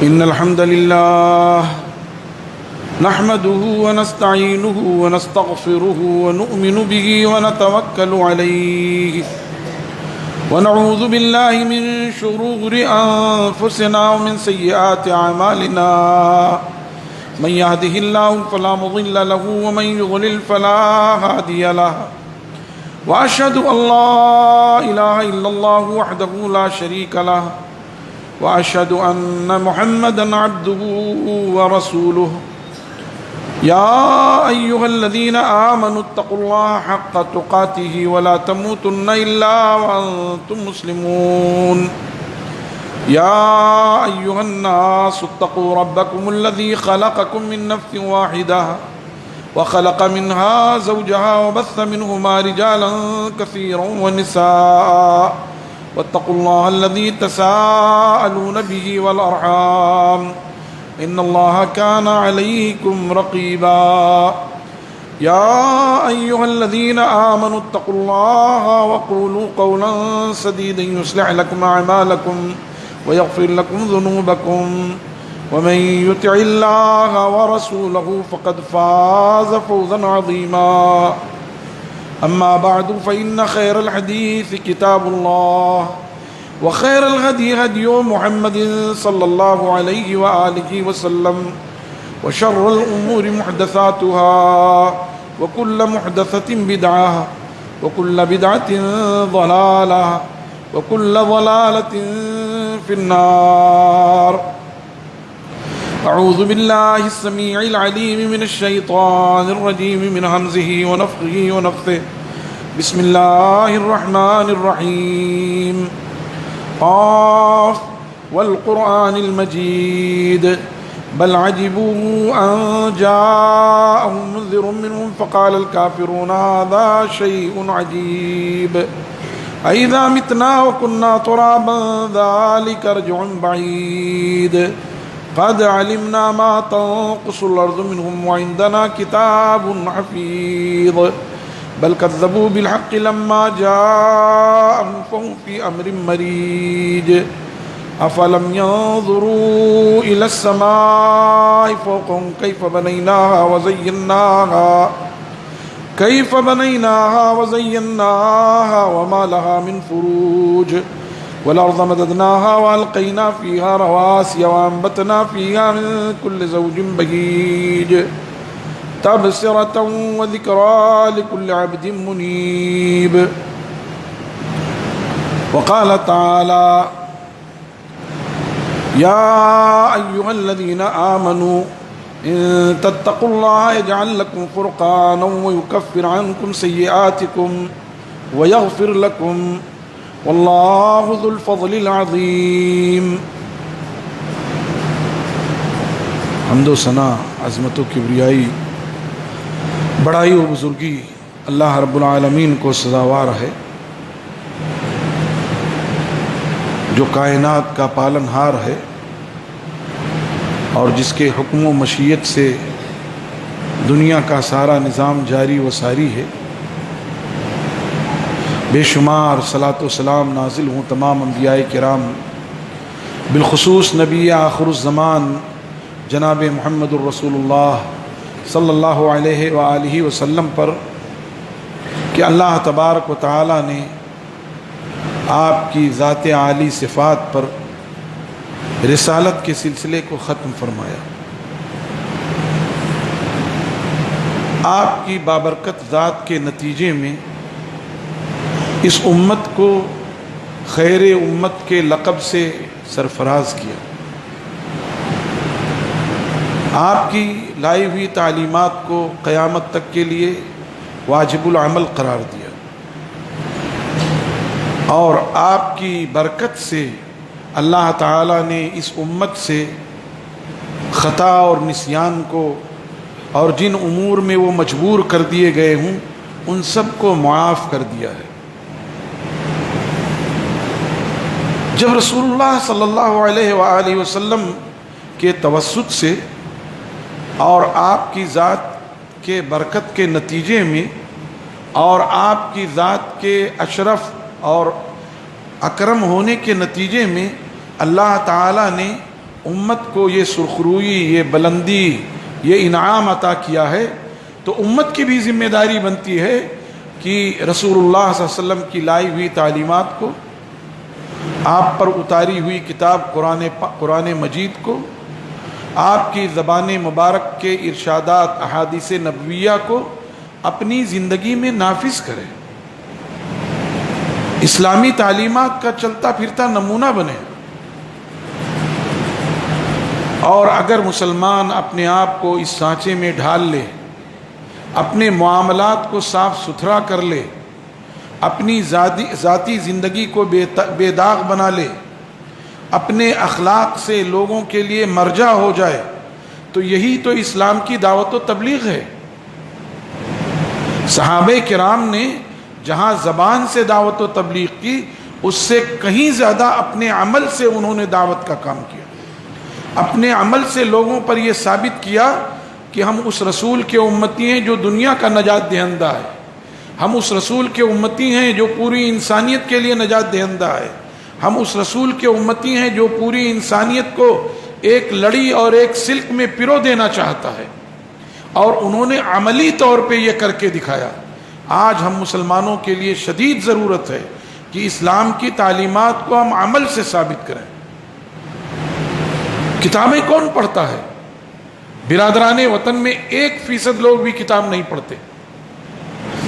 إن الحمد لله نحمده ونستعينه ونستغفره ونؤمن به ونتوكل عليه ونعوذ بالله من شرور أنفسنا ومن سيئات أعمالنا من يهده الله فلا مضل له ومن يضلل فلا هادي له وأشهد أن لا إله إلا الله وحده لا شريك له وأشهد أن محمدًا عبده ورسوله يا أيها الذين آمنوا اتقوا الله حق تقاته ولا تموتن إلا وأنتم مسلمون يا أيها الناس اتقوا ربكم الذي خلقكم من نفس واحدة وخلق منها زوجها وبث منهما رجالا كثيرا ونساء واتقوا الله الذي تساءلون به والأرحام إن الله كان عليكم رقيبا يا أيها الذين آمنوا اتقوا الله وقولوا قولا سديدا يصلح لكم أعمالكم ويغفر لكم ذنوبكم ومن يطع الله ورسوله فقد فاز فوزا عظيما أما بعد فإن خير الحديث كتاب الله وخير الهدي هدي محمد صلى الله عليه وآله وسلم وشر الأمور محدثاتها وكل محدثة بدعة وكل بدعة ضلالة وكل ضلالة في النار. أعوذ بالله السميع العليم من الشيطان الرجيم من همزه ونفخه ونفثه. بسم الله الرحمن الرحيم. قاف والقرآن المجيد بل عجبوا أن جاءهم منذر منهم فقال الكافرون هذا شيء عجيب أإذا متنا وكنا ترابا ذلك رجع بعيد قد علمنا ما تنقص الأرض منهم وعندنا كتاب حفيظ بل كذبوا بالحق لما جاءهم فهم في أمر مريج أفلم ينظروا إلى السماء فوقهم كيف بنيناها وزيناها وما لها من فروج والأرض مددناها وألقينا فيها رواسي وأنبتنا فيها من كل زوج بهيج تبصرة وذكرى لكل عبد منيب. وقال تعالى يا أيها الذين آمنوا إن تتقوا الله يجعل لكم فرقانا ويكفر عنكم سيئاتكم ويغفر لكم واللہ ذو الفضل العظیم. حمد و ثنا، عظمت و کبریائی، بڑائی و بزرگی اللہ رب العالمین کو سزاوار ہے، جو کائنات کا پالن ہار ہے اور جس کے حکم و مشیت سے دنیا کا سارا نظام جاری و ساری ہے. بے شمار صلاۃ و سلام نازل ہوں تمام انبیاء کرام، بالخصوص نبی آخر الزمان جناب محمد الرسول اللہ صلی اللہ علیہ وآلہ وسلم پر کہ اللہ تبارک و تعالی نے آپ کی ذات عالی صفات پر رسالت کے سلسلے کو ختم فرمایا. آپ کی بابرکت ذات کے نتیجے میں اس امت کو خیر امت کے لقب سے سرفراز کیا. آپ کی لائی ہوئی تعلیمات کو قیامت تک کے لیے واجب العمل قرار دیا اور آپ کی برکت سے اللہ تعالیٰ نے اس امت سے خطا اور نسیان کو اور جن امور میں وہ مجبور کر دیے گئے ہوں ان سب کو معاف کر دیا ہے. جب رسول اللہ صلی اللہ علیہ وآلہ وسلم کے توسط سے اور آپ کی ذات کے برکت کے نتیجے میں اور آپ کی ذات کے اشرف اور اکرم ہونے کے نتیجے میں اللہ تعالیٰ نے امت کو یہ سرخروئی، یہ بلندی، یہ انعام عطا کیا ہے، تو امت کی بھی ذمہ داری بنتی ہے کہ رسول اللہ صلی اللہ علیہ وسلم کی لائی ہوئی تعلیمات کو، آپ پر اتاری ہوئی کتاب قرآن مجید کو، آپ کی زبان مبارک کے ارشادات احادیث نبویہ کو اپنی زندگی میں نافذ کرے، اسلامی تعلیمات کا چلتا پھرتا نمونہ بنے۔ اور اگر مسلمان اپنے آپ کو اس سانچے میں ڈھال لے، اپنے معاملات کو صاف ستھرا کر لے، اپنی ذاتی زندگی کو بے داغ بنا لے، اپنے اخلاق سے لوگوں کے لیے مرجع ہو جائے، تو یہی تو اسلام کی دعوت و تبلیغ ہے۔ صحابہ کرام نے جہاں زبان سے دعوت و تبلیغ کی، اس سے کہیں زیادہ اپنے عمل سے انہوں نے دعوت کا کام کیا، اپنے عمل سے لوگوں پر یہ ثابت کیا کہ ہم اس رسول کے امتی ہیں جو دنیا کا نجات دہندہ ہے، ہم اس رسول کے امتی ہیں جو پوری انسانیت کے لیے نجات دہندہ ہے، ہم اس رسول کے امتی ہیں جو پوری انسانیت کو ایک لڑی اور ایک سلک میں پرو دینا چاہتا ہے، اور انہوں نے عملی طور پہ یہ کر کے دکھایا۔ آج ہم مسلمانوں کے لیے شدید ضرورت ہے کہ اسلام کی تعلیمات کو ہم عمل سے ثابت کریں۔ کتابیں کون پڑھتا ہے؟ برادران وطن میں 1% لوگ بھی کتاب نہیں پڑھتے۔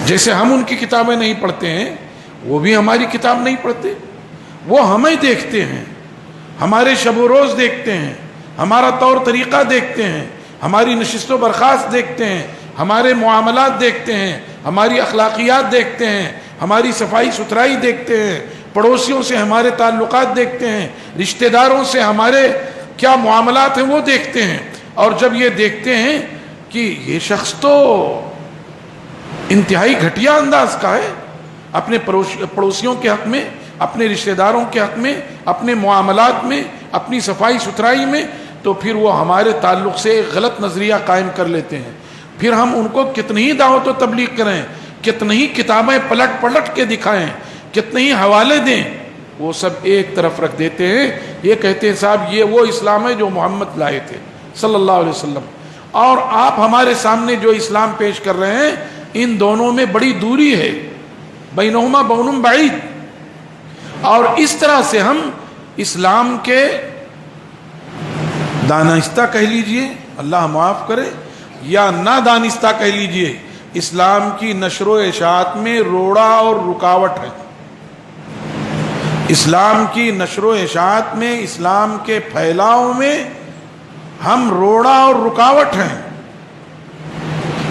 جیسے ہم ان کی کتابیں نہیں پڑھتے ہیں، وہ بھی ہماری کتاب نہیں پڑھتے۔ وہ ہمیں دیکھتے ہیں، ہمارے شب و روز دیکھتے ہیں، ہمارا طور طریقہ دیکھتے ہیں، ہماری نشست و برخاست دیکھتے ہیں، ہمارے معاملات دیکھتے ہیں، ہماری اخلاقیات دیکھتے ہیں، ہماری صفائی ستھرائی دیکھتے ہیں، پڑوسیوں سے ہمارے تعلقات دیکھتے ہیں، رشتہ داروں سے ہمارے کیا معاملات ہیں وہ دیکھتے ہیں۔ اور جب یہ دیکھتے ہیں کہ یہ شخص تو انتہائی گھٹیا انداز کا ہے اپنے پڑوسیوں کے حق میں، اپنے رشتہ داروں کے حق میں، اپنے معاملات میں، اپنی صفائی ستھرائی میں، تو پھر وہ ہمارے تعلق سے ایک غلط نظریہ قائم کر لیتے ہیں۔ پھر ہم ان کو کتنی ہی دعوت و تبلیغ کریں، کتنی ہی کتابیں پلٹ کے دکھائیں، کتنے ہی حوالے دیں، وہ سب ایک طرف رکھ دیتے ہیں۔ یہ کہتے ہیں صاحب یہ وہ اسلام ہے جو محمد لائے تھے صلی اللہ علیہ وسلم، اور آپ ہمارے سامنے جو اسلام پیش کر رہے ہیں، ان دونوں میں بڑی دوری ہے، بینہما بون بعید۔ اور اس طرح سے ہم اسلام کے دانستہ کہہ لیجئے، اللہ معاف کرے، یا نادانستہ کہہ لیجئے، اسلام کی نشر و اشاعت میں روڑا اور رکاوٹ ہے۔ اسلام کی نشر و اشاعت میں، اسلام کے پھیلاؤ میں ہم روڑا اور رکاوٹ ہیں،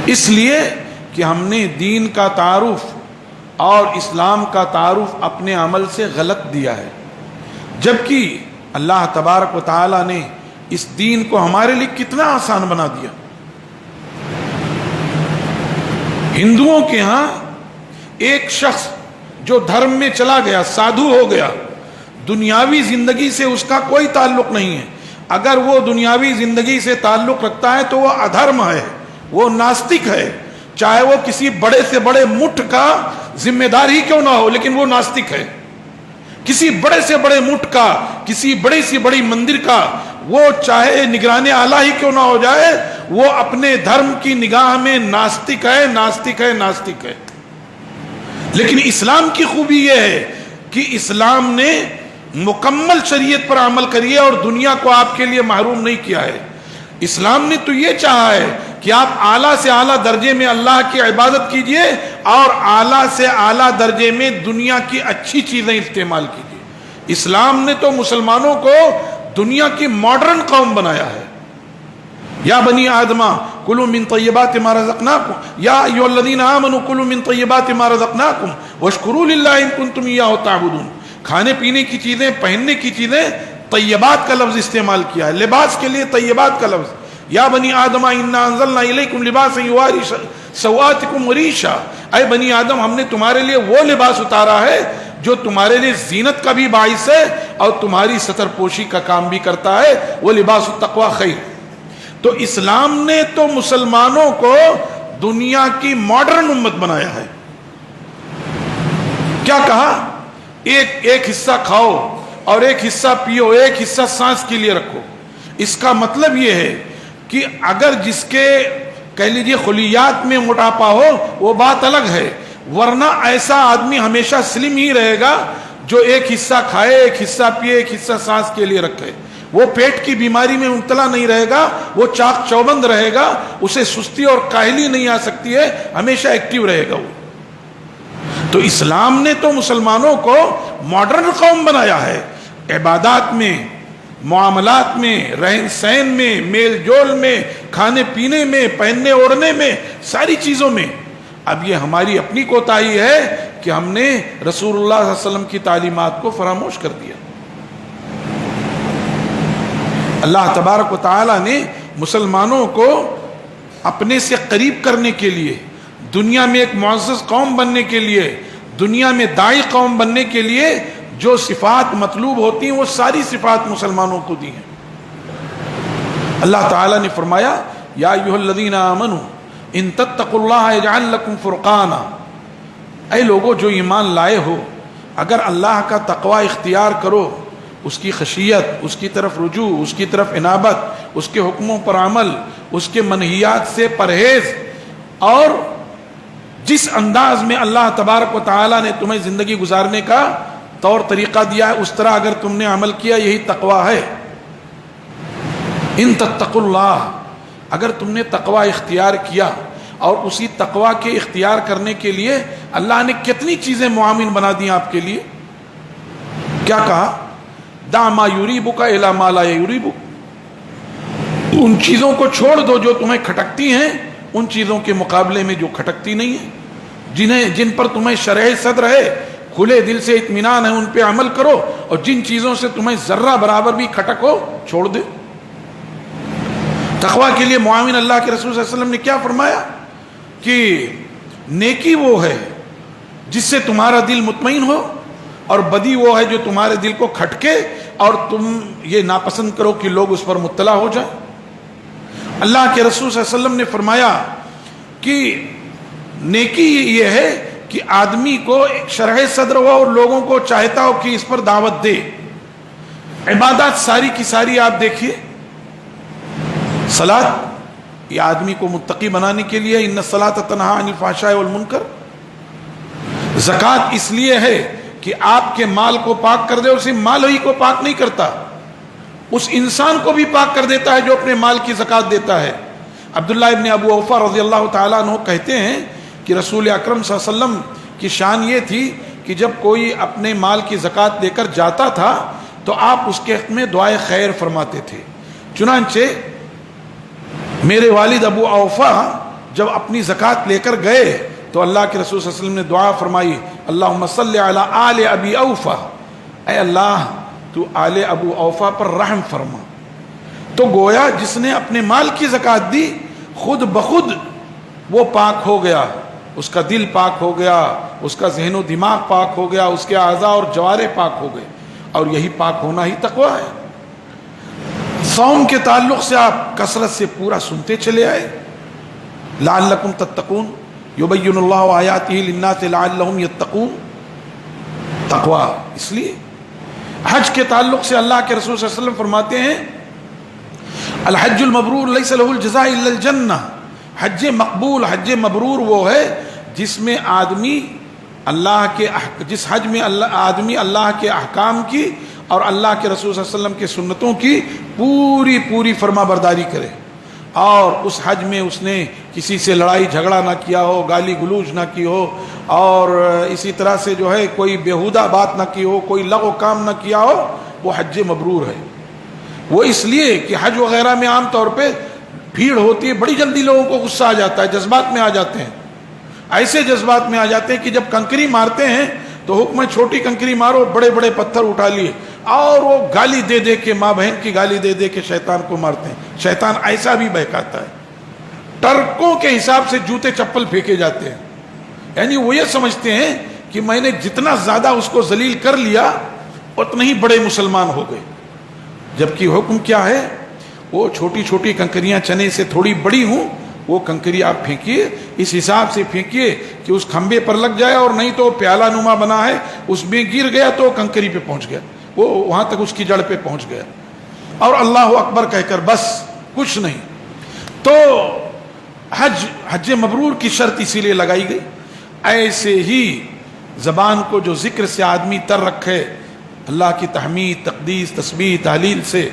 اس لیے کہ ہم نے دین کا تعارف اور اسلام کا تعارف اپنے عمل سے غلط دیا ہے، جبکہ اللہ تبارک و تعالی نے اس دین کو ہمارے لیے کتنا آسان بنا دیا۔ ہندوؤں کے ہاں ایک شخص جو دھرم میں چلا گیا، سادھو ہو گیا، دنیاوی زندگی سے اس کا کوئی تعلق نہیں ہے، اگر وہ دنیاوی زندگی سے تعلق رکھتا ہے تو وہ ادھرم ہے، وہ ناستک ہے، چاہے وہ کسی بڑے سے بڑے مٹھ کا ذمہ دار ہی کیوں نہ ہو، لیکن وہ ناستک ہے۔ کسی بڑے سے بڑے مٹھ کا، کسی بڑی سی بڑی مندر کا، وہ چاہے نگران اعلیٰ ہی کیوں نہ ہو جائے، وہ اپنے دھرم کی نگاہ میں ناستک ہے، ناستک ہے، ناستک ہے۔ لیکن اسلام کی خوبی یہ ہے کہ اسلام نے مکمل شریعت پر عمل کریے اور دنیا کو آپ کے لیے محروم نہیں کیا ہے۔ اسلام نے تو یہ چاہا ہے کہ آپ اعلیٰ سے اعلیٰ درجے میں اللہ کی عبادت کیجئے اور اعلیٰ سے اعلیٰ درجے میں دنیا کی اچھی چیزیں استعمال کیجئے۔ اسلام نے تو مسلمانوں کو دنیا کی ماڈرن قوم بنایا ہے۔ یا بنی آدم کلوا من طیبات ما رزقناکم یا ایھا الذین آمنوا کلوا من طیبات ما رزقناکم واشکروا للہ ان کنتم ایاہ تعبدون۔ کھانے پینے کی چیزیں، پہننے کی چیزیں، طیبات کا لفظ استعمال کیا ہے، لباس کے لیے طیبات کا لفظ۔ یا بنی آدم انا انزلنا الیکم لباسا یواری سوآتکم وریشا، اے بنی آدم ہم نے تمہارے لیے وہ لباس اتارا ہے جو تمہارے لیے زینت کا بھی باعث ہے اور تمہاری ستر پوشی کا کام بھی کرتا ہے، وہ لباس التقوی خیر۔ تو اسلام نے تو مسلمانوں کو دنیا کی ماڈرن امت بنایا ہے۔ کیا کہا؟ ایک حصہ کھاؤ اور ایک حصہ پیو، ایک حصہ سانس کے لیے رکھو۔ اس کا مطلب یہ ہے کہ اگر جس کے کہہ لیجیے خلیات میں موٹاپا ہو وہ بات الگ ہے، ورنہ ایسا آدمی ہمیشہ سلم ہی رہے گا جو ایک حصہ کھائے، ایک حصہ پیے، ایک حصہ سانس کے لیے رکھے. وہ پیٹ کی بیماری میں مبتلا نہیں رہے گا، وہ چاق چوبند رہے گا، اسے سستی اور کاہلی نہیں آ سکتی ہے، ہمیشہ ایکٹیو رہے گا وہ. تو اسلام نے تو مسلمانوں کو ماڈرن قوم بنایا ہے، عبادات میں، معاملات میں، رہن سہن میں، میل جول میں، کھانے پینے میں، پہننے اوڑھنے میں، ساری چیزوں میں. اب یہ ہماری اپنی کوتاہی ہے کہ ہم نے رسول اللہ صلی اللہ علیہ وسلم کی تعلیمات کو فراموش کر دیا. اللہ تبارک و تعالی نے مسلمانوں کو اپنے سے قریب کرنے کے لیے، دنیا میں ایک معزز قوم بننے کے لیے، دنیا میں داعی قوم بننے کے لیے جو صفات مطلوب ہوتی ہیں وہ ساری صفات مسلمانوں کو دی ہیں. اللہ تعالیٰ نے فرمایا یا ایھا الذین آمنوا ان تتقوا اللہ یجعل لکم فرقانا، اے لوگو جو ایمان لائے ہو، اگر اللہ کا تقوی اختیار کرو، اس کی خشیت، اس کی طرف رجوع، اس کی طرف انابت، اس کے حکموں پر عمل، اس کے منہیات سے پرہیز، اور جس انداز میں اللہ تبارک و تعالیٰ نے تمہیں زندگی گزارنے کا طور طریقہ دیا ہے اس طرح اگر تم نے عمل کیا، یہی تقوی ہے. ان تتقوا اللہ، اگر تم نے تقوی اختیار کیا، اور اسی تقوی کے اختیار کرنے کے لیے اللہ نے کتنی چیزیں معاون بنا دی آپ کے لیے. کیا کہا؟ دع ما یریبک الی ما لا یریبک، ان چیزوں کو چھوڑ دو جو تمہیں کھٹکتی ہیں ان چیزوں کے مقابلے میں جو کھٹکتی نہیں ہیں، جن پر تمہیں شرح صدر ہے، کھلے دل سے اطمینان ہے، ان پہ عمل کرو، اور جن چیزوں سے تمہیں ذرہ برابر بھی کھٹک ہو چھوڑ دے. تقوی کے لیے معاون اللہ کے رسول صلی اللہ علیہ وسلم نے کیا فرمایا کہ نیکی وہ ہے جس سے تمہارا دل مطمئن ہو، اور بدی وہ ہے جو تمہارے دل کو کھٹکے اور تم یہ ناپسند کرو کہ لوگ اس پر مطلع ہو جائیں. اللہ کے رسول صلی اللہ علیہ وسلم نے فرمایا کہ نیکی یہ ہے کہ آدمی کو شرح صدر ہو اور لوگوں کو چاہتا ہو کہ اس پر دعوت دے. عبادات ساری کی ساری آپ دیکھیے، صلاۃ یہ آدمی کو متقی بنانے کے لیے، ان الصلاۃ تنہی عن الفحشاء والمنکر. زکوٰۃ اس لیے ہے کہ آپ کے مال کو پاک کر دے، اور صرف مال ہی کو پاک نہیں کرتا، اس انسان کو بھی پاک کر دیتا ہے جو اپنے مال کی زکوٰۃ دیتا ہے. عبداللہ ابن ابو اوفا رضی اللہ تعالیٰ عنہ کہتے ہیں کہ رسول اکرم صلی اللہ علیہ وسلم کی شان یہ تھی کہ جب کوئی اپنے مال کی زکوٰۃ دے کر جاتا تھا تو آپ اس کے حق میں دعائے خیر فرماتے تھے. چنانچہ میرے والد ابو اوفا جب اپنی زکوٰۃ لے کر گئے تو اللہ کے رسول صلی اللہ علیہ وسلم نے دعا فرمائی، اللہم صلی علی آل ابی اوفا، اے اللہ تو آل ابو اوفا پر رحم فرما. تو گویا جس نے اپنے مال کی زکوٰۃ دی خود بخود وہ پاک ہو گیا، اس کا دل پاک ہو گیا، اس کا ذہن و دماغ پاک ہو گیا، اس کے اعضاء اور جوارح پاک ہو گئے، اور یہی پاک ہونا ہی تقویٰ ہے. صوم کے تعلق سے آپ کثرت سے پورا سنتے چلے آئے، لعلکم تتقون، یبین اللہ آیاتہ للناس لعلہم یتقون. تقویٰ اس لیے. حج کے تعلق سے اللہ کے رسول صلی اللہ علیہ وسلم فرماتے ہیں الحج المبرور لیس له الجزاء الا الجنہ. حج مقبول، حج مبرور وہ ہے جس میں آدمی جس حج میں آدمی اللہ کے احکام کی اور اللہ کے رسول صلی اللہ علیہ وسلم کے سنتوں کی پوری فرما برداری کرے، اور اس حج میں اس نے کسی سے لڑائی جھگڑا نہ کیا ہو، گالی گلوچ نہ کی ہو، اور اسی طرح سے جو ہے کوئی بیہودہ بات نہ کی ہو، کوئی لغو کام نہ کیا ہو، وہ حج مبرور ہے. وہ اس لیے کہ حج وغیرہ میں عام طور پہ بھیڑ ہوتی ہے، بڑی جلدی لوگوں کو غصہ آ جاتا ہے، جذبات میں آ جاتے ہیں، ایسے جذبات میں آ جاتے ہیں کہ جب کنکری مارتے ہیں تو حکم ہے چھوٹی کنکری مارو، بڑے بڑے پتھر اٹھا لیے، اور وہ گالی دے دے کے، ماں بہن کی گالی دے دے کے شیطان کو مارتے ہیں. شیطان ایسا بھی بہکاتا ہے، ٹرکوں کے حساب سے جوتے چپل پھینکے جاتے ہیں. یعنی وہ یہ سمجھتے ہیں کہ میں نے جتنا زیادہ اس کو ذلیل کر لیا اتنے ہی بڑے مسلمان ہو گئے، جبکہ حکم کیا ہے؟ وہ چھوٹی چھوٹی کنکریاں چنے سے تھوڑی بڑی ہوں، وہ کنکری آپ پھینکیے اس حساب سے پھینکیے کہ اس کھمبے پر لگ جائے، اور نہیں تو پیالہ نما بنا ہے اس میں گر گیا تو کنکری پہ پہنچ گیا، وہ وہاں تک اس کی جڑ پہ پہنچ گیا. اور اللہ اکبر کہہ کر بس، کچھ نہیں. تو حج مبرور کی شرط اسی لیے لگائی گئی. ایسے ہی زبان کو جو ذکر سے آدمی تر رکھے، اللہ کی تحمید، تقدیس، تسبیح، تحلیل سے،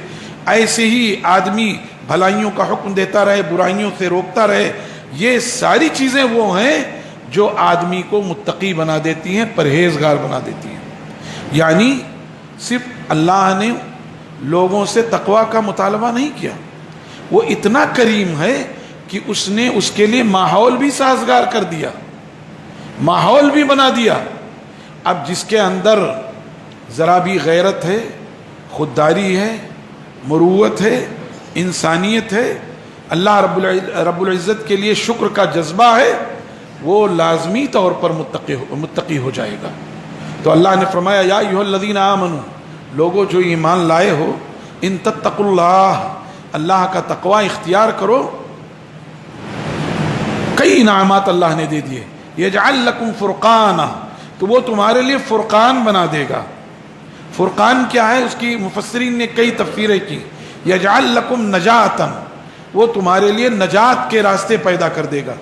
ایسے ہی آدمی بھلائیوں کا حکم دیتا رہے، برائیوں سے روکتا رہے. یہ ساری چیزیں وہ ہیں جو آدمی کو متقی بنا دیتی ہیں، پرہیزگار بنا دیتی ہیں. یعنی صرف اللہ نے لوگوں سے تقوی کا مطالبہ نہیں کیا، وہ اتنا کریم ہے کہ اس نے اس کے لیے ماحول بھی سازگار کر دیا، ماحول بھی بنا دیا. اب جس کے اندر ذرا بھی غیرت ہے، خودداری ہے، مروت ہے، انسانیت ہے، اللہ رب العزت کے لیے شکر کا جذبہ ہے، وہ لازمی طور پر متقی ہو جائے گا. تو اللہ نے فرمایا یا ایھا الذین آمنوا، لوگوں جو ایمان لائے ہو، ان تتقوا اللہ، اللہ کا تقوی اختیار کرو. کئی انعامات اللہ نے دے دیے. یجعل لکم فرقانا، تو وہ تمہارے لیے فرقان بنا دے گا. فرقان کیا ہے؟ اس کی مفسرین نے کئی تفسیریں کی. یجعل لکم نجاتا، وہ تمہارے لیے نجات کے راستے پیدا کر دے گا.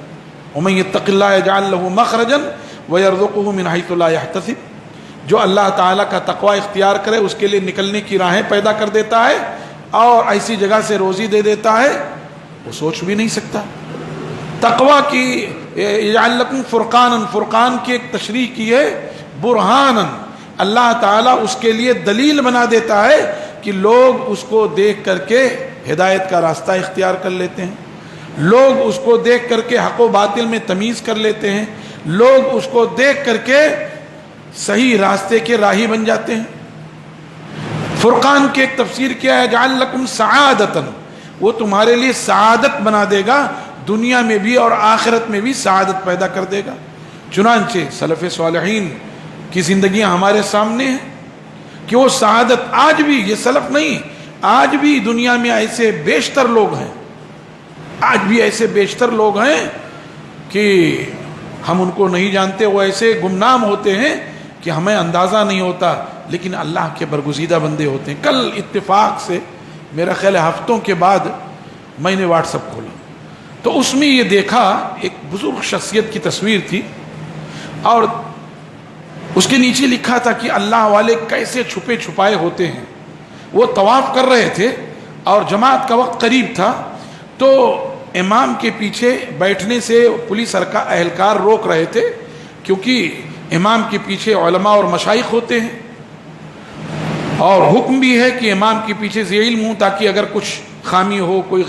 ومن یتق اللہ یجعل لہ مخرجا ویرزقہ من حیث لا یحتسب، جو اللہ تعالیٰ کا تقوی اختیار کرے اس کے لیے نکلنے کی راہیں پیدا کر دیتا ہے اور ایسی جگہ سے روزی دے دیتا ہے وہ سوچ بھی نہیں سکتا. تقوی کی یجعل لکم فرقانا، فرقان کی ایک تشریح کی ہے برہانا، اللہ تعالیٰ اس کے لیے دلیل بنا دیتا ہے کہ لوگ اس کو دیکھ کر کے ہدایت کا راستہ اختیار کر لیتے ہیں، لوگ اس کو دیکھ کر کے حق و باطل میں تمیز کر لیتے ہیں، لوگ اس کو دیکھ کر کے صحیح راستے کے راہی بن جاتے ہیں. فرقان کی ایک تفسیر کیا ہے؟ جعل لکم سعادتا، وہ تمہارے لیے سعادت بنا دے گا، دنیا میں بھی اور آخرت میں بھی سعادت پیدا کر دے گا. چنانچہ سلف صالحین کی زندگیاں ہمارے سامنے ہیں کہ وہ سعادت آج بھی، یہ سلف نہیں، آج بھی دنیا میں ایسے بیشتر لوگ ہیں، آج بھی ایسے بیشتر لوگ ہیں کہ ہم ان کو نہیں جانتے، وہ ایسے گمنام ہوتے ہیں کہ ہمیں اندازہ نہیں ہوتا، لیکن اللہ کے برگزیدہ بندے ہوتے ہیں. کل اتفاق سے میرا خیال ہے ہفتوں کے بعد میں نے واٹس ایپ کھولا تو اس میں یہ دیکھا ایک بزرگ شخصیت کی تصویر تھی اور اس کے نیچے لکھا تھا کہ اللہ والے کیسے چھپے چھپائے ہوتے ہیں. وہ طواف کر رہے تھے اور جماعت کا وقت قریب تھا تو امام کے پیچھے بیٹھنے سے پولیس اہلکار روک رہے تھے کیونکہ امام کے پیچھے علماء اور مشائخ ہوتے ہیں اور حکم بھی ہے کہ امام کے پیچھے ذی علم ہوں تاکہ اگر کچھ خامی ہو، کوئی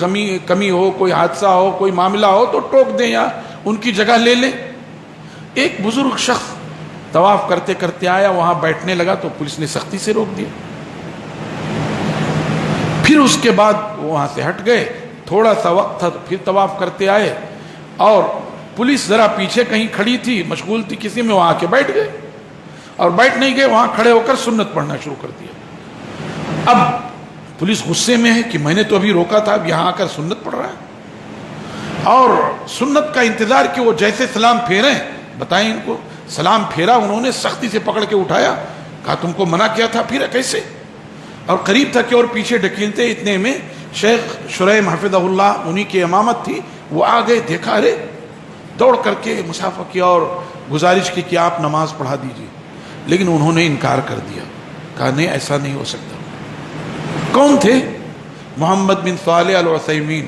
کمی ہو، کوئی حادثہ ہو، کوئی معاملہ ہو تو ٹوک دیں یا ان کی جگہ لے لیں. ایک بزرگ شخص طواف کرتے کرتے آیا، وہاں بیٹھنے لگا تو پولیس نے سختی سے روک دیا. پھر اس کے بعد وہاں سے ہٹ گئے، تھوڑا سا وقت تھا تو پھر طواف کرتے آئے اور پولیس ذرا پیچھے کہیں کھڑی تھی، مشغول تھی کسی میں، وہاں کے بیٹھ گئے اور بیٹھ نہیں گئے، وہاں کھڑے ہو کر سنت پڑھنا شروع کر دیا. اب پولیس غصے میں ہے کہ میں نے تو ابھی روکا تھا، اب یہاں آ کر سنت پڑھ رہا ہے اور سنت کا انتظار کہ وہ جیسے سلام پھیریں، بتائیں ان کو. سلام پھیرا، انہوں نے سختی سے پکڑ کے اٹھایا، کہا تم کو منع کیا تھا، پھر کیسے؟ اور قریب تھا کہ اور پیچھے ڈھکیلتے، اتنے میں شیخ شریم حفظہ اللہ، انہی کی امامت تھی، وہ آ گئے، دیکھا ارے، دوڑ کر کے مسافہ کیا اور گزارش کی کہ آپ نماز پڑھا دیجیے. لیکن انہوں نے انکار کر دیا، کہا نہیں ایسا نہیں ہو سکتا. کون تھے؟ محمد بن صالح العثیمین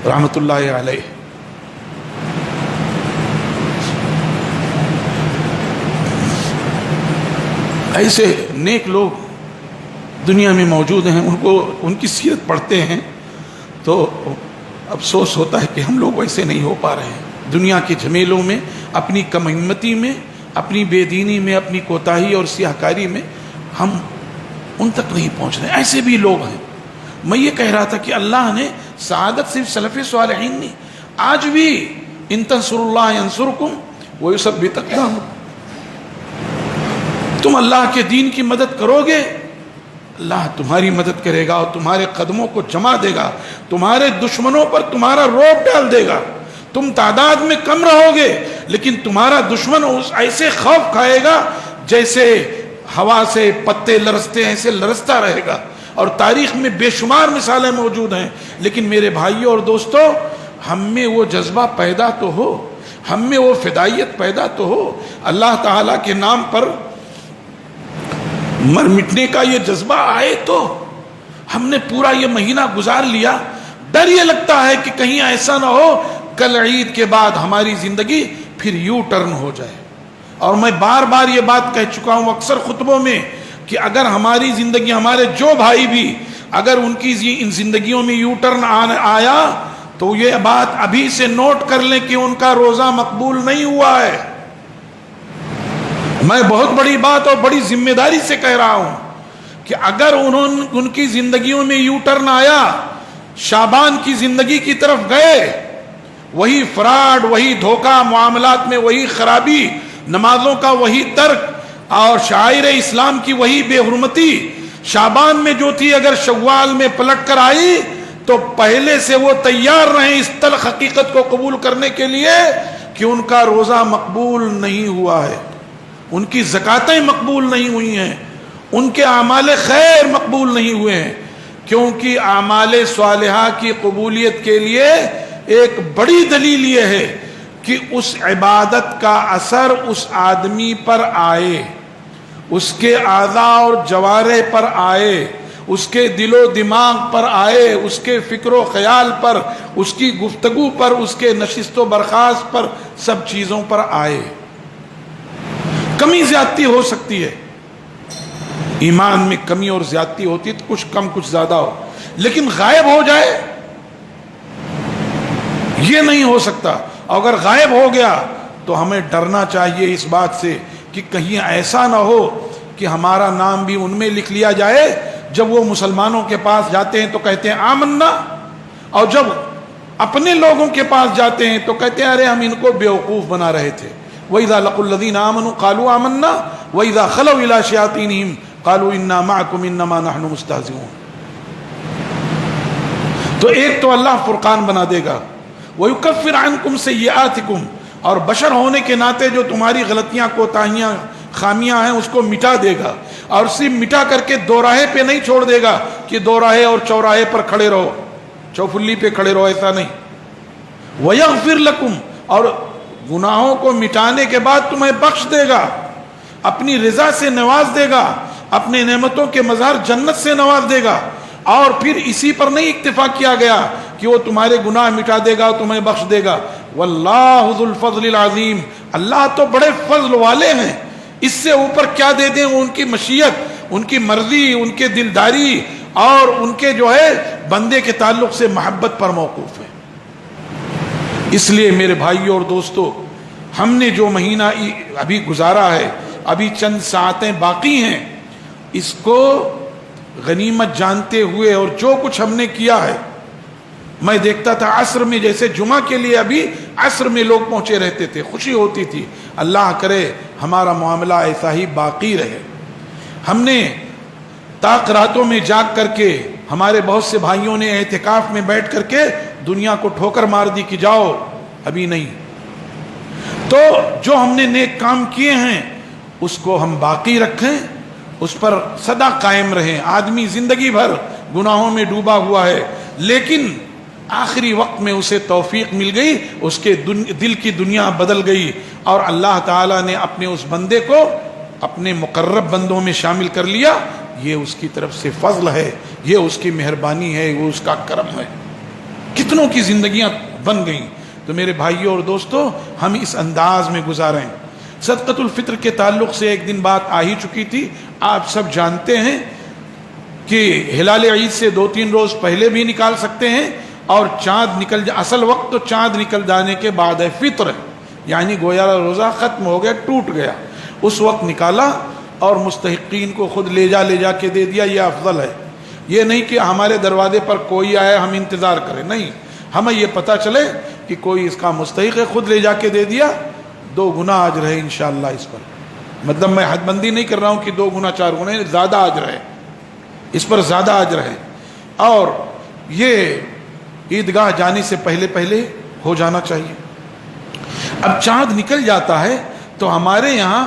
رحمۃ اللہ علیہ. ایسے نیک لوگ دنیا میں موجود ہیں، ان کی سیرت پڑھتے ہیں تو افسوس ہوتا ہے کہ ہم لوگ ویسے نہیں ہو پا رہے ہیں. دنیا کے جھمیلوں میں، اپنی کم ہمتی میں، اپنی بے دینی میں، اپنی کوتاہی اور سیاہ کاری میں ہم ان تک نہیں پہنچ رہے. ایسے بھی لوگ ہیں. میں یہ کہہ رہا تھا کہ اللہ نے سعادت صرف سلف صالحین نہیں، آج بھی ان تنصروا اللہ ینصرکم ویثبت اقدامکم، تم اللہ کے دین کی مدد کرو گے، اللہ تمہاری مدد کرے گا اور تمہارے قدموں کو جما دے گا، تمہارے دشمنوں پر تمہارا رعب ڈال دے گا. تم تعداد میں کم رہو گے لیکن تمہارا دشمن ایسے خوف کھائے گا جیسے ہوا سے پتے لرزتے ہیں، ایسے لرزتا رہے گا اور تاریخ میں بے شمار مثالیں موجود ہیں. لیکن میرے بھائیوں اور دوستو، ہم میں وہ جذبہ پیدا تو ہو، ہم میں وہ فدائیت پیدا تو ہو، اللہ تعالیٰ کے نام پر مر مٹنے کا یہ جذبہ آئے. تو ہم نے پورا یہ مہینہ گزار لیا، ڈر یہ لگتا ہے کہ کہیں ایسا نہ ہو کل عید کے بعد ہماری زندگی پھر یو ٹرن ہو جائے. اور میں بار بار یہ بات کہہ چکا ہوں اکثر خطبوں میں کہ اگر ہماری زندگی، ہمارے جو بھائی بھی اگر ان کی ان زندگیوں میں یو ٹرن آیا تو یہ بات ابھی سے نوٹ کر لیں کہ ان کا روزہ مقبول نہیں ہوا ہے. میں بہت بڑی بات اور بڑی ذمہ داری سے کہہ رہا ہوں کہ اگر ان کی زندگیوں میں یو ٹرن آیا، شعبان کی زندگی کی طرف گئے، وہی فراڈ، وہی دھوکہ، معاملات میں وہی خرابی، نمازوں کا وہی ترک اور شعائر اسلام کی وہی بے حرمتی شعبان میں جو تھی، اگر شوال میں پلٹ کر آئی تو پہلے سے وہ تیار رہیں اس تلخ حقیقت کو قبول کرنے کے لیے کہ ان کا روزہ مقبول نہیں ہوا ہے، ان کی زکاتیں مقبول نہیں ہوئی ہیں، ان کے اعمال خیر مقبول نہیں ہوئے ہیں. کیونکہ اعمال صالحہ کی قبولیت کے لیے ایک بڑی دلیل یہ ہے کہ اس عبادت کا اثر اس آدمی پر آئے، اس کے اعضاء اور جوارح پر آئے، اس کے دل و دماغ پر آئے، اس کے فکر و خیال پر، اس کی گفتگو پر، اس کے نشست و برخاست پر، سب چیزوں پر آئے. کمی زیادتی ہو سکتی ہے، ایمان میں کمی اور زیادتی ہوتی ہے تو کچھ کم کچھ زیادہ ہو، لیکن غائب ہو جائے یہ نہیں ہو سکتا. اگر غائب ہو گیا تو ہمیں ڈرنا چاہیے اس بات سے کہ کہیں ایسا نہ ہو کہ ہمارا نام بھی ان میں لکھ لیا جائے. جب وہ مسلمانوں کے پاس جاتے ہیں تو کہتے ہیں آمنا، اور جب اپنے لوگوں کے پاس جاتے ہیں تو کہتے ہیں ارے ہم ان کو بیوقوف بنا رہے تھے. وَإِذَا لَقُوا الَّذِينَ آمَنُوا قَالُوا آمَنَّا وَإِذَا خَلَوْا إِلَىٰ شَيَاطِينِهِمْ قَالُوا إِنَّا مَعَكُمْ إِنَّمَا نَحْنُ مُسْتَهْزِئُونَ. تو ایک تو اللہ فرقان بنا دے گا، وَيُكَفِّرْ عَنْكُمْ سَيِّئَاتِكُمْ، اور بشر ہونے کے ناطے جو تمہاری غلطیاں، کوتاہیاں، خامیاں ہیں اس کو مٹا دے گا. اور صرف مٹا کر کے دو راہے پہ نہیں چھوڑ دے گا کہ دو راہے اور چوراہے پر کھڑے رہو، چوفلی پہ کھڑے رہو، ایسا نہیں. وَيَغْفِرْ لَكُمْ، اور گناہوں کو مٹانے کے بعد تمہیں بخش دے گا، اپنی رضا سے نواز دے گا، اپنے نعمتوں کے مظہر جنت سے نواز دے گا. اور پھر اسی پر نہیں اکتفا کیا گیا کہ وہ تمہارے گناہ مٹا دے گا، تمہیں بخش دے گا. واللہ ذو الفضل العظیم، اللہ تو بڑے فضل والے ہیں، اس سے اوپر کیا دے دیں وہ ان کی مشیت، ان کی مرضی، ان کے دلداری اور ان کے جو ہے بندے کے تعلق سے محبت پر موقوف ہے. اس لیے میرے بھائیوں اور دوستو، ہم نے جو مہینہ ابھی گزارا ہے، ابھی چند ساعتیں باقی ہیں، اس کو غنیمت جانتے ہوئے اور جو کچھ ہم نے کیا ہے، میں دیکھتا تھا عصر میں، جیسے جمعہ کے لیے ابھی عصر میں لوگ پہنچے رہتے تھے، خوشی ہوتی تھی. اللہ کرے ہمارا معاملہ ایسا ہی باقی رہے. ہم نے تاک راتوں میں جاگ کر کے، ہمارے بہت سے بھائیوں نے اعتکاف میں بیٹھ کر کے دنیا کو ٹھوکر مار دی کہ جاؤ، ابھی نہیں. تو جو ہم نے نیک کام کیے ہیں اس کو ہم باقی رکھیں، اس پر سدا قائم رہیں. آدمی زندگی بھر گناہوں میں ڈوبا ہوا ہے، لیکن آخری وقت میں اسے توفیق مل گئی، اس کے دل کی دنیا بدل گئی، اور اللہ تعالیٰ نے اپنے اس بندے کو اپنے مقرب بندوں میں شامل کر لیا. یہ اس کی طرف سے فضل ہے، یہ اس کی مہربانی ہے، وہ اس کا کرم ہے. کتنوں کی زندگیاں بن گئیں. تو میرے بھائیوں اور دوستو، ہم اس انداز میں گزاریں. صدقۃ الفطر کے تعلق سے ایک دن بات آ ہی چکی تھی. آپ سب جانتے ہیں کہ ہلال عید سے 2-3 روز پہلے بھی نکال سکتے ہیں، اور چاند اصل وقت تو چاند نکل جانے کے بعد ہے، فطر، یعنی گویا روزہ ختم ہو گیا، ٹوٹ گیا، اس وقت نکالا اور مستحقین کو خود لے جا کے دے دیا. یہ افضل ہے. یہ نہیں کہ ہمارے دروازے پر کوئی آئے ہم انتظار کریں، نہیں، ہمیں یہ پتہ چلے کہ کوئی اس کا مستحق ہے، خود لے جا کے دے دیا، 2 گنا اجر ہے انشاءاللہ اس پر. مطلب میں حد بندی نہیں کر رہا ہوں کہ 2 گنا 4 گنا، زیادہ اجر ہے اس پر، زیادہ اجر ہے. اور یہ عیدگاہ جانے سے پہلے ہو جانا چاہیے. اب چاند نکل جاتا ہے تو ہمارے یہاں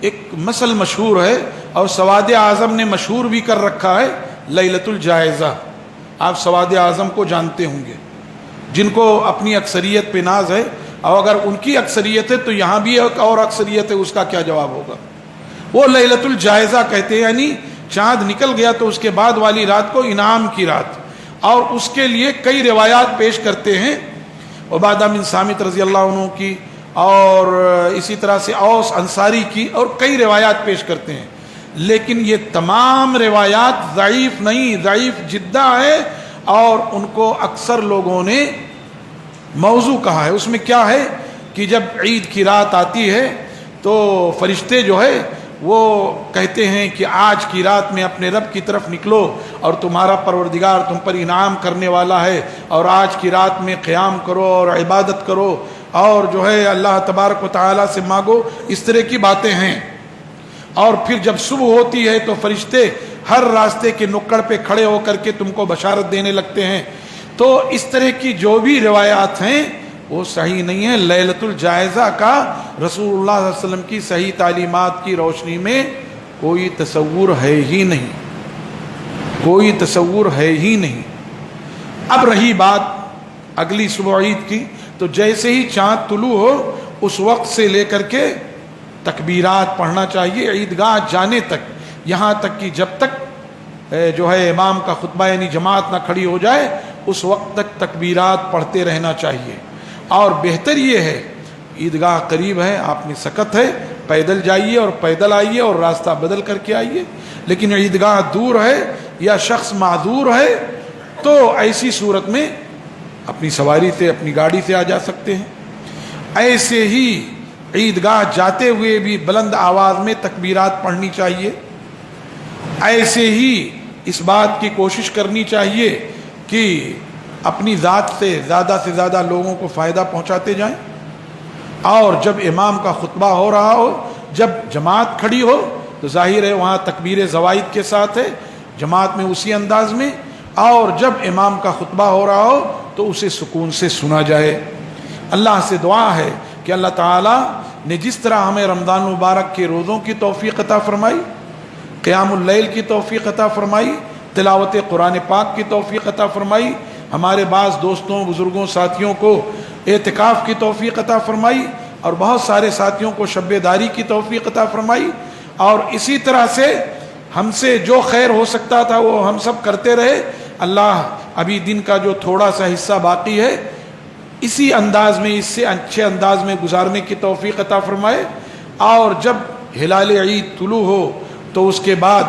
ایک مسل مشہور ہے، اور سواد اعظم نے مشہور بھی کر رکھا ہے لیلۃ الجائزہ، آپ سواد اعظم کو جانتے ہوں گے، جن کو اپنی اکثریت پہ ناز ہے، اور اگر ان کی اکثریت ہے تو یہاں بھی ایک اور اکثریت ہے، اس کا کیا جواب ہوگا؟ وہ لیلۃ الجائزہ کہتے ہیں، یعنی چاند نکل گیا تو اس کے بعد والی رات کو انعام کی رات، اور اس کے لیے کئی روایات پیش کرتے ہیں، عبادہ بن صامت رضی اللہ عنہ کی، اور اسی طرح سے اوس انصاری کی، اور کئی روایات پیش کرتے ہیں، لیکن یہ تمام روایات ضعیف نہیں، ضعیف جدہ ہے، اور ان کو اکثر لوگوں نے موضوع کہا ہے۔ اس میں کیا ہے کہ جب عید کی رات آتی ہے تو فرشتے جو ہے وہ کہتے ہیں کہ آج کی رات میں اپنے رب کی طرف نکلو، اور تمہارا پروردگار تم پر انعام کرنے والا ہے، اور آج کی رات میں قیام کرو اور عبادت کرو، اور جو ہے اللہ تبارک و تعالیٰ سے مانگو، اس طرح کی باتیں ہیں۔ اور پھر جب صبح ہوتی ہے تو فرشتے ہر راستے کے نکڑ پہ کھڑے ہو کر کے تم کو بشارت دینے لگتے ہیں۔ تو اس طرح کی جو بھی روایات ہیں وہ صحیح نہیں ہیں۔ لیلۃ الجائزہ کا رسول اللہ صلی اللہ علیہ وسلم کی صحیح تعلیمات کی روشنی میں کوئی تصور ہے ہی نہیں، کوئی تصور ہے ہی نہیں۔ اب رہی بات اگلی صبح عید کی، تو جیسے ہی چاند طلوع ہو اس وقت سے لے کر کے تکبیرات پڑھنا چاہیے عیدگاہ جانے تک، یہاں تک کہ جب تک جو ہے امام کا خطبہ یعنی جماعت نہ کھڑی ہو جائے اس وقت تک تکبیرات پڑھتے رہنا چاہیے۔ اور بہتر یہ ہے، عیدگاہ قریب ہے، آپ میں سکت ہے، پیدل جائیے اور پیدل آئیے اور راستہ بدل کر کے آئیے، لیکن عیدگاہ دور ہے یا شخص معذور ہے تو ایسی صورت میں اپنی سواری سے اپنی گاڑی سے آ جا سکتے ہیں۔ ایسے ہی عیدگاہ جاتے ہوئے بھی بلند آواز میں تکبیرات پڑھنی چاہیے۔ ایسے ہی اس بات کی کوشش کرنی چاہیے کہ اپنی ذات سے زیادہ لوگوں کو فائدہ پہنچاتے جائیں، اور جب امام کا خطبہ ہو رہا ہو، جب جماعت کھڑی ہو تو ظاہر ہے وہاں تکبیر زوائد کے ساتھ ہے، جماعت میں اسی انداز میں، اور جب امام کا خطبہ ہو رہا ہو تو اسے سکون سے سنا جائے۔ اللہ سے دعا ہے کہ اللہ تعالیٰ نے جس طرح ہمیں رمضان مبارک کے روزوں کی توفیق عطا فرمائی، قیام اللیل کی توفیق عطا فرمائی، تلاوت قرآن پاک کی توفیق عطا فرمائی، ہمارے بعض دوستوں بزرگوں ساتھیوں کو اعتکاف کی توفیق عطا فرمائی، اور بہت سارے ساتھیوں کو شب داری کی توفیق عطا فرمائی، اور اسی طرح سے ہم سے جو خیر ہو سکتا تھا وہ ہم سب کرتے رہے۔ اللہ ابھی دن کا جو تھوڑا سا حصہ باقی ہے اسی انداز میں، اس سے اچھے انداز میں گزارنے کی توفیق عطا فرمائے، اور جب ہلال عید طلوع ہو تو اس کے بعد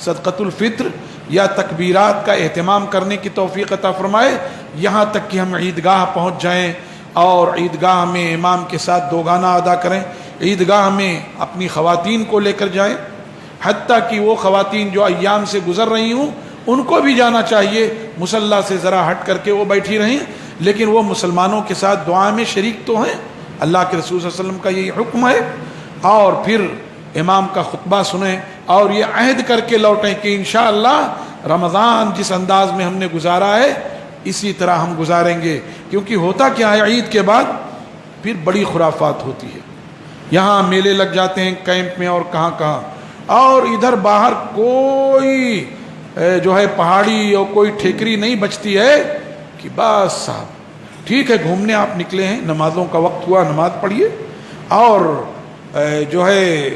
صدقۃ الفطر یا تکبیرات کا اہتمام کرنے کی توفیق عطا فرمائے، یہاں تک کہ ہم عیدگاہ پہنچ جائیں اور عیدگاہ میں امام کے ساتھ دو گانا ادا کریں، عیدگاہ میں اپنی خواتین کو لے کر جائیں، حتیٰ کہ وہ خواتین جو ایام سے گزر رہی ہوں ان کو بھی جانا چاہیے، مصلی سے ذرا ہٹ کر کے وہ بیٹھی رہیں، لیکن وہ مسلمانوں کے ساتھ دعا میں شریک تو ہیں، اللہ کے رسول صلی اللہ علیہ وسلم کا یہی حکم ہے، اور پھر امام کا خطبہ سنیں اور یہ عہد کر کے لوٹیں کہ انشاءاللہ رمضان جس انداز میں ہم نے گزارا ہے اسی طرح ہم گزاریں گے۔ کیونکہ ہوتا کیا ہے، عید کے بعد پھر بڑی خرافات ہوتی ہے، یہاں میلے لگ جاتے ہیں کیمپ میں اور کہاں کہاں، اور ادھر باہر کوئی جو ہے پہاڑی اور کوئی ٹھیکری نہیں بچتی ہے کہ بس صاحب ٹھیک ہے گھومنے آپ نکلے ہیں، نمازوں کا وقت ہوا نماز پڑھیے، اور جو ہے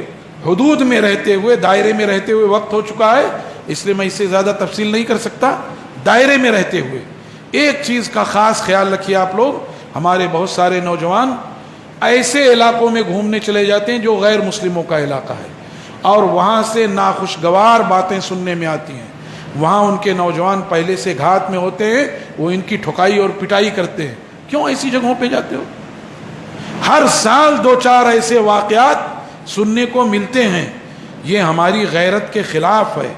حدود میں رہتے ہوئے دائرے میں رہتے ہوئے وقت ہو چکا ہے، اس لیے میں اس سے زیادہ تفصیل نہیں کر سکتا۔ دائرے میں رہتے ہوئے ایک چیز کا خاص خیال رکھیے آپ لوگ، ہمارے بہت سارے نوجوان ایسے علاقوں میں گھومنے چلے جاتے ہیں جو غیر مسلموں کا علاقہ ہے، اور وہاں سے ناخوشگوار باتیں سننے میں آتی ہیں، وہاں ان کے نوجوان پہلے سے گھات میں ہوتے ہیں، وہ ان کی ٹھکائی اور پٹائی کرتے ہیں۔ کیوں ایسی جگہوں پہ جاتے ہو؟ ہر سال دو چار ایسے واقعات سننے کو ملتے ہیں، یہ ہماری غیرت کے خلاف ہے،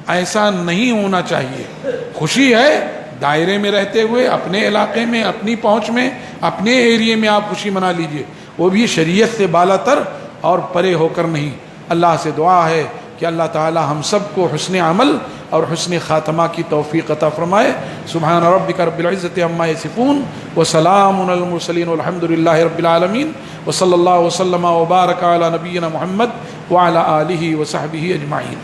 ایسا نہیں ہونا چاہیے۔ خوشی ہے دائرے میں رہتے ہوئے اپنے علاقے میں اپنی پہنچ میں اپنے ایریے میں آپ خوشی منا لیجئے، وہ بھی شریعت سے بالا تر اور پرے ہو کر نہیں۔ اللہ سے دعا ہے کہ اللہ تعالی ہم سب کو حسن عمل اور حسن خاتمہ کی توفیق عطا فرمائے۔ سبحان ربک رب العزت عما یصفون وسلام علی المرسلین والحمد للہ رب العالمین، وصلی اللہ وسلم وبارک علی نبینا محمد وعلی آلہ وصحبہ اجمعین۔